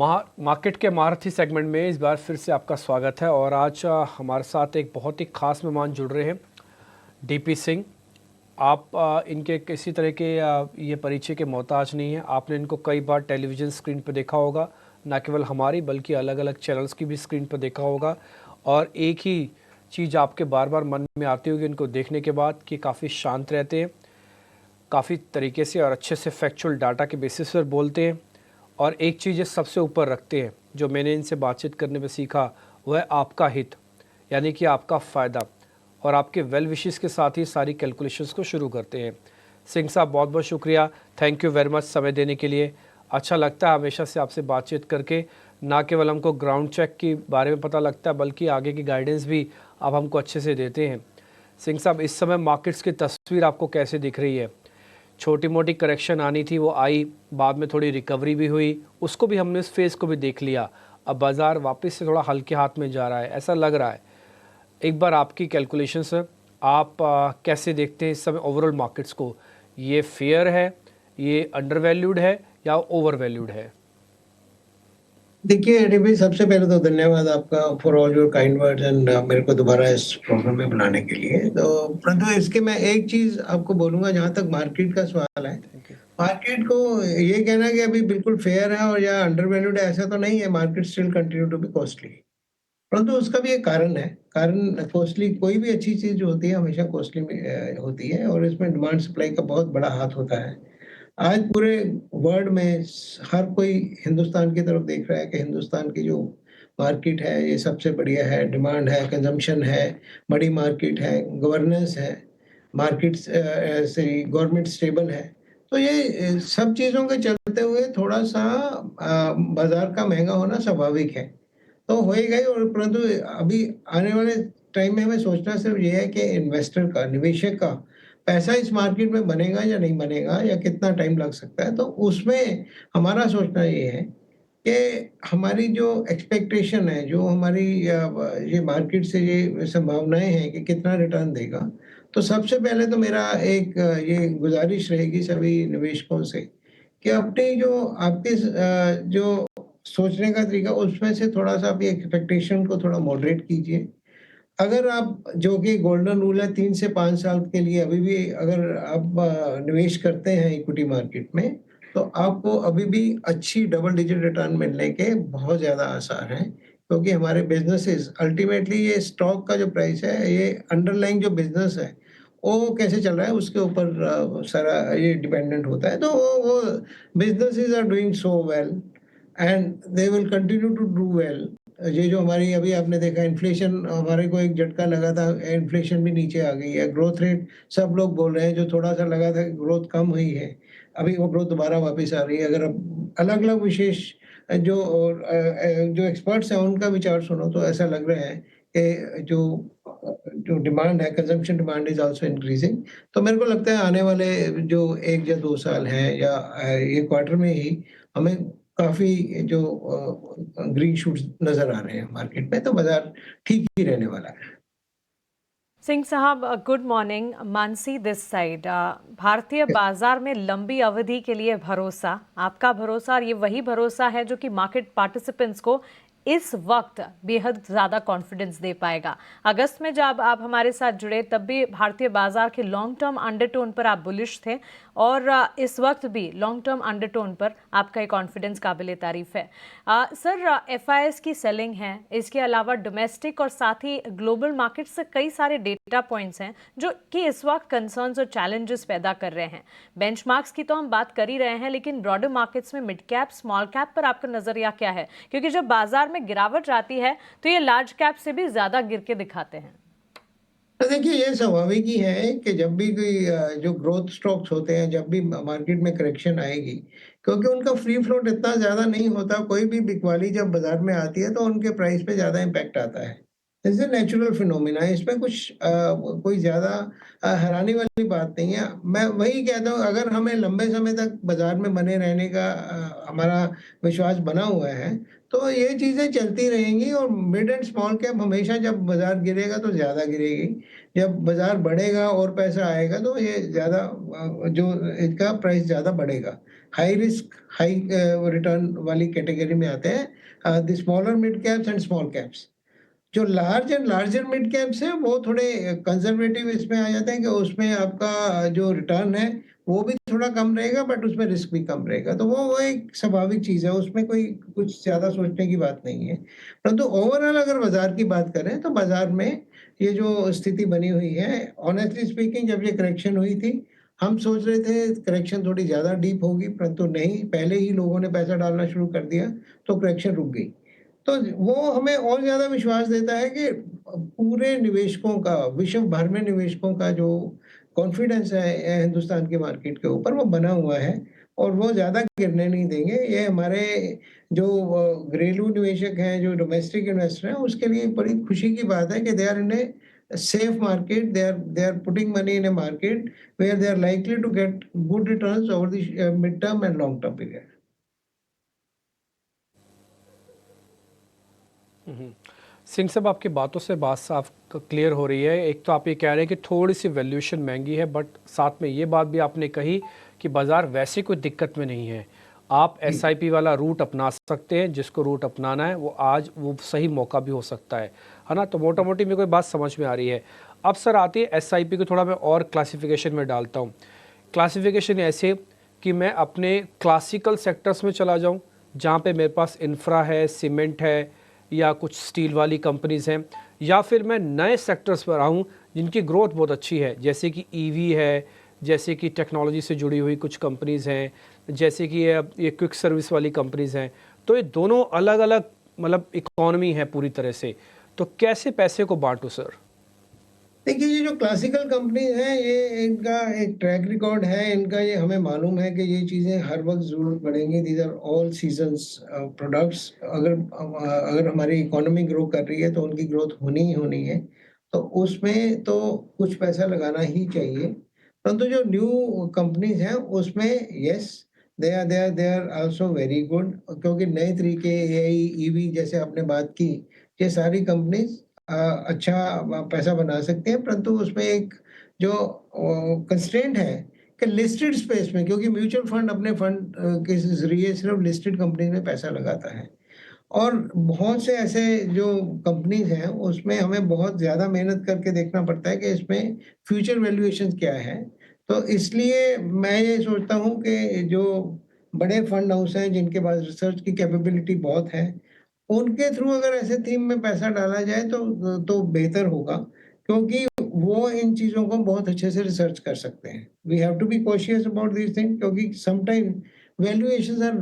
Market के महारथी segment में इस बार फिर से आपका स्वागत है। और आज हमारे साथ एक बहुत ही खास मेहमान जुड़ रहे हैं, डीपी सिंह। आप इनके किसी तरह के ये परिचय के मोहताज नहीं हैं। आपने इनको कई बार टेलीविज़न स्क्रीन पर देखा होगा, न केवल हमारी बल्कि अलग अलग चैनल्स की भी स्क्रीन पर देखा होगा। और एक ही चीज़ आपके बार बार मन में आती होगी इनको देखने के बाद कि काफ़ी शांत रहते हैं, काफ़ी तरीके से और अच्छे से फैक्चुअल डाटा के बेसिस पर बोलते हैं, और एक चीज़ ये सबसे ऊपर रखते हैं जो मैंने इनसे बातचीत करने में सीखा, वह है आपका हित, यानी कि आपका फ़ायदा, और आपके वेल विशेस के साथ ही सारी कैलकुलेशंस को शुरू करते हैं। सिंह साहब, बहुत बहुत शुक्रिया, थैंक यू वेरी मच समय देने के लिए। अच्छा लगता है हमेशा से आपसे बातचीत करके। ना केवल हमको ग्राउंड चेक के बारे में पता लगता है बल्कि आगे की गाइडेंस भी आप हमको अच्छे से देते हैं। सिंह साहब, इस समय मार्केट्स की तस्वीर आपको कैसे दिख रही है? छोटी मोटी करेक्शन आनी थी, वो आई, बाद में थोड़ी रिकवरी भी हुई, उसको भी हमने, इस फेज़ को भी देख लिया। अब बाज़ार वापस से थोड़ा हल्के हाथ में जा रहा है, ऐसा लग रहा है। एक बार आपकी कैलकुलेशंस, आप कैसे देखते हैं इस समय ओवरऑल मार्केट्स को? ये फेयर है, ये अंडर वैल्यूड है, या ओवर वैल्यूड है? देखिए अरे भाई, सबसे पहले तो धन्यवाद आपका for all your kind words and मेरे को दोबारा इस प्रोग्राम में बुलाने के लिए। तो परंतु इसके मैं एक चीज़ आपको बोलूँगा, जहाँ तक मार्केट का सवाल है, थैंक यू। मार्केट को ये कहना कि अभी बिल्कुल फेयर है और या अंडर वैल्यूड है, ऐसा तो नहीं है। Market still continue to be costly, परंतु उसका भी एक कारण है। कारण कॉस्टली, कोई भी अच्छी चीज़ जो होती है हमेशा कॉस्टली में होती है, और इसमें डिमांड सप्लाई का बहुत बड़ा हाथ होता है। आज पूरे वर्ल्ड में हर कोई हिंदुस्तान की तरफ देख रहा है कि हिंदुस्तान की जो मार्केट है ये सबसे बढ़िया है, डिमांड है, कंजम्पशन है, बड़ी मार्केट है, गवर्नेंस है, मार्केट्स से गवर्नमेंट स्टेबल है। तो ये सब चीज़ों के चलते हुए थोड़ा-सा बाज़ार का महँगा होना स्वाभाविक है। तो होएगा ही, और परंतु अभी आने वाले टाइम में हमें सोचना सिर्फ ये है कि इन्वेस्टर का, निवेशक का पैसा इस मार्केट में बनेगा या नहीं बनेगा, या कितना टाइम लग सकता है। तो उसमें हमारा सोचना ये है कि हमारी जो एक्सपेक्टेशन है, जो हमारी ये मार्केट से ये संभावनाएँ हैं कि कितना रिटर्न देगा। तो सबसे पहले तो मेरा एक ये गुज़ारिश रहेगी सभी निवेशकों से कि अपनी जो आपके जो सोचने का तरीका, उसमें से थोड़ा-सा अपनी एक्सपेक्टेशन को थोड़ा मॉडरेट कीजिए। अगर आप, जो कि गोल्डन रूल है, 3 से 5 साल के लिए अभी भी अगर आप निवेश करते हैं इक्विटी मार्केट में, तो आपको अभी भी अच्छी डबल डिजिट रिटर्न मिलने के बहुत ज़्यादा आसार हैं। क्योंकि हमारे बिज़नेसेस अल्टीमेटली, ये स्टॉक का जो प्राइस है, ये अंडरलाइंग जो बिज़नेस है, वो कैसे चल रहा है उसके ऊपर सारा ये डिपेंडेंट होता है। तो वो businesses are doing so well and they will continue to do well. ये जो हमारी, अभी आपने देखा इन्फ्लेशन, हमारे को एक झटका लगा था, इन्फ्लेशन भी नीचे आ गई है। ग्रोथ रेट सब लोग बोल रहे हैं, जो थोड़ा-सा लगा था कि ग्रोथ कम हुई है, अभी वो ग्रोथ दोबारा वापस आ रही है। अगर आप अलग-अलग विशेष जो एक्सपर्ट्स हैं उनका विचार सुनो, तो ऐसा लग रहा है कि जो डिमांड है, consumption demand is also increasing. तो मेरे को लगता है आने वाले जो 1 या 2 साल हैं, या ये क्वार्टर में ही हमें काफ़ी जो ग्रीन शूट्स नज़र आ रहे हैं मार्केट में, तो बाज़ार ठीक ही रहने वाला है। सिंह साहब, good morning. Mansi this side. भारतीय बाजार में लंबी अवधि के लिए भरोसा, आपका भरोसा, और ये वही भरोसा है जो कि मार्केट पार्टिसिपेंट्स को इस वक्त बेहद ज़्यादा कॉन्फिडेंस दे पाएगा। अगस्त में जब आप हमारे साथ जुड़े तब भी भारतीय बाजार के लॉन्ग टर्म अंडरटोन पर आप बुलिश थे, और इस वक्त भी लॉन्ग टर्म अंडरटोन पर आपका ये कॉन्फिडेंस काबिल तारीफ है। सर, एफआईएस की सेलिंग है, इसके अलावा डोमेस्टिक और साथ ही ग्लोबल मार्केट से कई सारे डेटा पॉइंट्स हैं जो कि इस वक्त कंसर्न्स और चैलेंजेस पैदा कर रहे हैं। बेंचमार्क्स की तो हम बात कर ही रहे हैं, लेकिन ब्रॉडर मार्केट्स में मिड कैप, स्मॉल कैप पर आपका नजरिया क्या है? क्योंकि जब बाजार में गिरावट आती है तो ये लार्ज कैप से भी ज्यादा गिर के दिखाते हैं। तो देखिए, ये स्वाभाविक ही है कि जब भी कोई जो ग्रोथ स्टॉक्स होते हैं, जब भी मार्केट में करेक्शन आएगी, क्योंकि उनका फ्री फ्लोट इतना ज़्यादा नहीं होता, कोई भी बिकवाली जब बाज़ार में आती है तो उनके प्राइस पे ज़्यादा इम्पैक्ट आता है। दिस इज नेचुरल फिनोमिना, इसमें कुछ कोई ज़्यादा हैरानी वाली बात नहीं है। मैं वही कहता हूँ, अगर हमें लंबे समय तक बाज़ार में बने रहने का हमारा विश्वास बना हुआ है, तो ये चीज़ें चलती रहेंगी और मिड एंड स्मॉल कैप हमेशा जब बाज़ार गिरेगा तो ज़्यादा गिरेगी। जब बाज़ार बढ़ेगा और पैसा आएगा तो ये ज़्यादा जो इसका प्राइस ज़्यादा बढ़ेगा। हाई रिस्क, हाई रिटर्न वाली कैटेगरी में आते हैं the smaller mid caps and small caps. जो large and larger mid caps हैं, वो थोड़े कंज़र्वेटिव इसमें आ जाते हैं कि उसमें आपका जो रिटर्न है, वो भी थोड़ा कम रहेगा बट उसमें रिस्क भी कम रहेगा। तो वो एक स्वाभाविक चीज़ है, उसमें कोई कुछ ज़्यादा सोचने की बात नहीं है। परंतु ओवरऑल अगर बाज़ार की बात करें, तो बाज़ार में ये जो स्थिति बनी हुई है, ऑनेस्टली स्पीकिंग जब ये करेक्शन हुई थी, हम सोच रहे थे करेक्शन थोड़ी ज़्यादा डीप होगी, परंतु नहीं, पहले ही लोगों ने पैसा डालना शुरू कर दिया, तो करेक्शन रुक गई। तो वो हमें और ज़्यादा विश्वास देता है कि पूरे निवेशकों का, विश्व भर में निवेशकों का जो कॉन्फिडेंस है हिंदुस्तान की मार्केट के ऊपर, वो बना हुआ है और वो ज़्यादा गिरने नहीं देंगे। ये हमारे जो घरेलू निवेशक हैं, जो डोमेस्टिक इन्वेस्टर हैं, उसके लिए बड़ी खुशी की बात है कि they are in a safe market, they are putting money in a market where they are likely to get good returns over the mid term and long term period. Singh साहब, आपकी बातों से बात साफ क्लियर हो रही है। एक तो आप ये कह रहे हैं कि थोड़ी सी वैल्यूएशन महंगी है, बट साथ में ये बात भी आपने कही कि बाज़ार वैसे कोई दिक्कत में नहीं है। आप एसआईपी वाला रूट अपना सकते हैं, जिसको रूट अपनाना है वो आज वो सही मौका भी हो सकता है ना। तो मोटा मोटी मेरे को बात समझ में आ रही है। अब सर आती है एसआईपी को थोड़ा मैं और क्लासिफिकेशन में डालता हूँ। क्लासिफिकेशन ऐसे कि मैं अपने क्लासिकल सेक्टर्स में चला जाऊँ, जहाँ पे मेरे पास इंफ्रा है, सीमेंट है या कुछ स्टील वाली कंपनीज़ हैं, या फिर मैं नए सेक्टर्स पर आऊँ जिनकी ग्रोथ बहुत अच्छी है, जैसे कि ईवी है, जैसे कि टेक्नोलॉजी से जुड़ी हुई कुछ कंपनीज़ हैं, जैसे कि ये क्विक सर्विस वाली कंपनीज़ हैं। तो ये दोनों अलग अलग मतलब इकोनॉमी है पूरी तरह से। तो कैसे पैसे को बांटूं सर? देखिए, ये जो क्लासिकल कंपनीज हैं, ये इनका एक ट्रैक रिकॉर्ड है इनका। ये हमें मालूम है कि ये चीज़ें हर वक्त ज़रूरत पड़ेंगी। These are all seasons products. अगर हमारी इकोनॉमी ग्रो कर रही है तो उनकी ग्रोथ होनी ही होनी है, तो उसमें तो कुछ पैसा लगाना ही चाहिए। परंतु जो न्यू कंपनीज हैं उसमें yes, they are also very good, क्योंकि नए तरीके एआई, ईवी जैसे आपने बात की, ये सारी कंपनीज अच्छा पैसा बना सकते हैं। परंतु उसमें एक जो कंस्ट्रेंट है कि लिस्टेड स्पेस में, क्योंकि म्यूचुअल फंड अपने फंड के ज़रिए सिर्फ लिस्टेड कंपनी में पैसा लगाता है और बहुत से ऐसे जो कंपनीज हैं उसमें हमें बहुत ज़्यादा मेहनत करके देखना पड़ता है कि इसमें फ्यूचर वैल्यूएशन क्या है। तो इसलिए मैं ये सोचता हूँ कि जो बड़े फंड हाउस हैं जिनके पास रिसर्च की कैपेबिलिटी बहुत है, उनके थ्रू अगर ऐसे थीम में पैसा डाला जाए तो बेहतर होगा, क्योंकि वो इन चीज़ों को बहुत अच्छे से रिसर्च कर सकते हैं। We have to be cautious about these things, क्योंकि sometime valuations are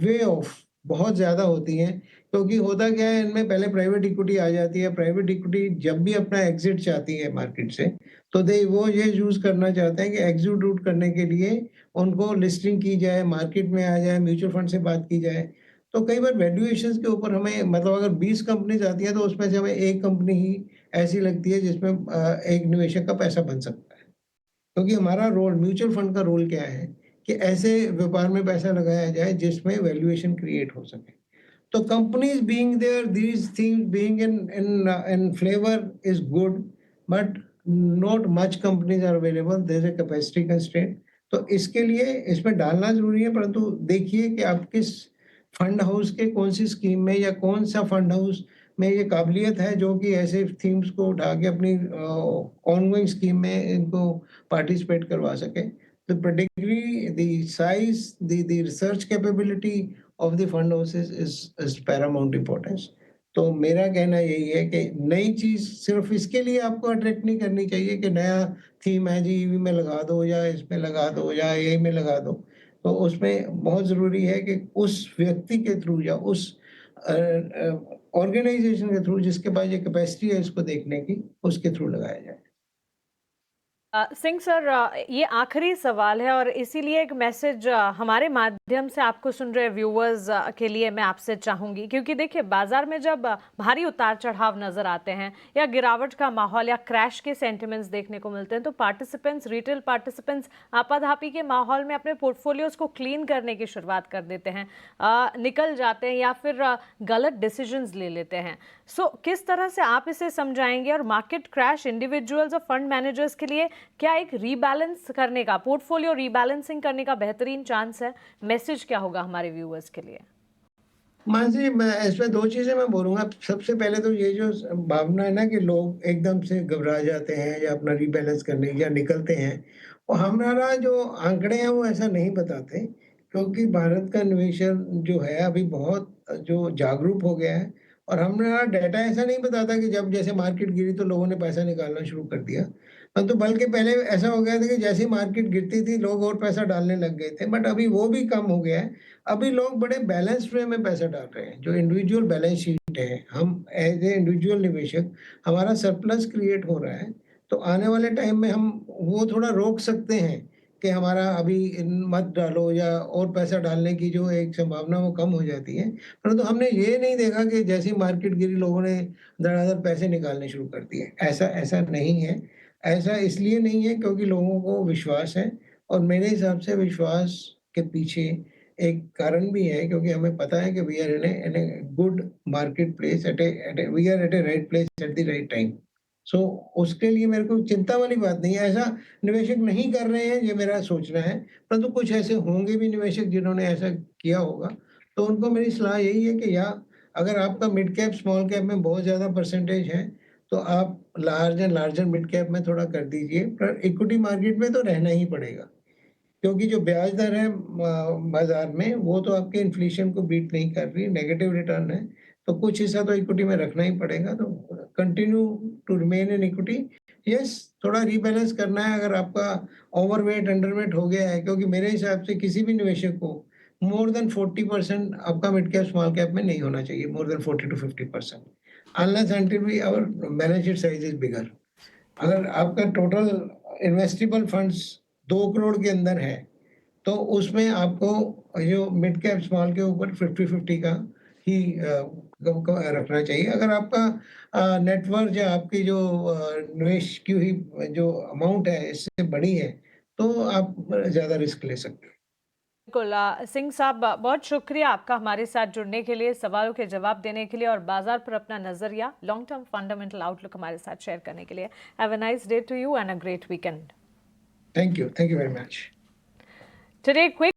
way off बहुत ज़्यादा होती हैं। क्योंकि होता क्या है, इनमें पहले प्राइवेट इक्विटी आ जाती है। प्राइवेट इक्विटी जब भी अपना एग्ज़िट चाहती है मार्केट से, तो वो ये यूज़ करना चाहते हैं कि एग्ज़िक्यूट करने के लिए उनको लिस्टिंग की जाए, मार्केट में आ जाए, म्यूचुअल फंड से बात की जाए। तो कई बार वैल्यूएशंस के ऊपर हमें, मतलब अगर 20 कंपनीज आती हैं तो उसमें से हमें एक कंपनी ही ऐसी लगती है जिसमें एक निवेशक का पैसा बन सकता है। क्योंकि हमारा रोल, म्यूचुअल फंड का रोल क्या है कि ऐसे व्यापार में पैसा लगाया जाए जिसमें वैल्यूएशन क्रिएट हो सके। तो companies being there, these things being in flavour is good, but not much companies are available, there is a capacity constraint. तो इसके लिए इसमें डालना जरूरी है, परंतु देखिए कि आप किस फंड हाउस के कौन सी स्कीम में या कौन सा फंड हाउस में ये काबिलियत है जो कि ऐसे थीम्स को उठा के अपनी ऑनगोइंग स्कीम में इनको पार्टिसिपेट करवा सके। The pedigree, the size, the research capability of the fund houses is paramount importance. तो मेरा कहना यही है कि नई चीज़ सिर्फ इसके लिए आपको अट्रैक्ट नहीं करनी चाहिए कि नया थीम है जी, ईवी में लगा दो या इसमें लगा दो या एआई में लगा दो। तो उसमें बहुत ज़रूरी है कि उस व्यक्ति के थ्रू या उस ऑर्गेनाइजेशन के थ्रू जिसके पास ये कैपेसिटी है इसको देखने की, उसके थ्रू लगाया जाए। सिंह सर, ये आखिरी सवाल है और इसीलिए एक मैसेज हमारे माध्यम से आपको सुन रहे व्यूअर्स के लिए मैं आपसे चाहूंगी, क्योंकि देखिए बाजार में जब भारी उतार चढ़ाव नजर आते हैं या गिरावट का माहौल या क्रैश के सेंटिमेंट्स देखने को मिलते हैं, तो पार्टिसिपेंट्स, रिटेल पार्टिसिपेंट्स आपाधापी के माहौल में अपने पोर्टफोलियोज को क्लीन करने की शुरुआत कर देते हैं, निकल जाते हैं या फिर गलत डिसीजंस ले लेते हैं। सो किस तरह से आप इसे समझाएंगे, और मार्केट क्रैश इंडिविजुअल्स और फंड मैनेजर्स के लिए क्या एक रीबैलेंस करने का, पोर्टफोलियो रीबैलेंसिंग करने का बेहतरीन चांस है? मैसेज क्या होगा हमारे व्यूअर्स के लिए? मानसी, मैं इसमें 2 चीज़ें मैं बोलूँगा। सबसे पहले तो ये जो भावना है ना कि लोग एकदम से घबरा जाते हैं या अपना रीबैलेंस करने या निकलते हैं, और हमारा जो आंकड़े हैं वो ऐसा नहीं बताते, क्योंकि भारत का निवेशक जो है अभी बहुत जो जागरूक हो गया है, और हमारा डाटा ऐसा नहीं बताता कि जब जैसे मार्केट गिरी तो लोगों ने पैसा निकालना शुरू कर दिया। तो बल्कि पहले ऐसा हो गया था कि जैसे ही मार्केट गिरती थी लोग और पैसा डालने लग गए थे, बट अभी वो भी कम हो गया है। अभी लोग बड़े बैलेंस्ड वे में पैसा डाल रहे हैं। जो इंडिविजुअल बैलेंस शीट है, हम एज ए इंडिविजुअल निवेशक, हमारा सरप्लस क्रिएट हो रहा है, तो आने वाले टाइम में हम वो थोड़ा रोक सकते हैं कि हमारा अभी मत डालो, या और पैसा डालने की जो एक संभावना वो कम हो जाती है। परंतु हमने ये नहीं देखा कि जैसे ही मार्केट गिरी लोगों ने धड़ाधड़ पैसे निकालने शुरू कर दिए। ऐसा ऐसा नहीं है। ऐसा इसलिए नहीं है क्योंकि लोगों को विश्वास है, और मेरे हिसाब से विश्वास के पीछे एक कारण भी है, क्योंकि हमें पता है कि we are in a good market place, we are at a right place at the right time. So उसके लिए मेरे को चिंता वाली बात नहीं है। ऐसा निवेशक नहीं कर रहे हैं, ये मेरा सोचना है, परंतु कुछ ऐसे होंगे भी निवेशक जिन्होंने ऐसा किया होगा। तो उनको मेरी सलाह यही है कि या अगर आपका मिड कैप स्मॉल कैप में बहुत ज़्यादा परसेंटेज है, तो आप लार्जर लार्जर मिड कैप में थोड़ा कर दीजिए, पर इक्विटी मार्केट में तो रहना ही पड़ेगा, क्योंकि जो ब्याज दर है बाजार में, वो तो आपके इन्फ्लेशन को बीट नहीं कर रही, नेगेटिव रिटर्न है, तो कुछ हिस्सा तो इक्विटी में रखना ही पड़ेगा। तो continue to remain in equity. Yes, थोड़ा रीबैलेंस करना है अगर आपका ओवरवेट अंडरवेट हो गया है, क्योंकि मेरे हिसाब से किसी भी निवेशक को मोर देन 40% आपका मिड कैप स्मॉल कैप में नहीं होना चाहिए, more than 40 to 50%, unless until we our balance sheet size is bigger. अगर आपका टोटल इन्वेस्टेबल फंड्स 2 करोड़ के अंदर है, तो उसमें आपको जो मिड कैप स्मॉल के ऊपर 50-50 का ही रखना चाहिए। अगर आपका नेटवर्थ या आपकी जो निवेश की हुई जो अमाउंट है इससे बड़ी है, तो आप ज़्यादा रिस्क ले सकते हैं। बिल्कुल, सिंह साहब, बहुत शुक्रिया आपका हमारे साथ जुड़ने के लिए, सवालों के जवाब देने के लिए और बाजार पर अपना नजरिया, लॉन्ग टर्म फंडामेंटल आउटलुक हमारे साथ शेयर करने के लिए। Have a nice day to you and a great weekend. Thank you very much. Today quick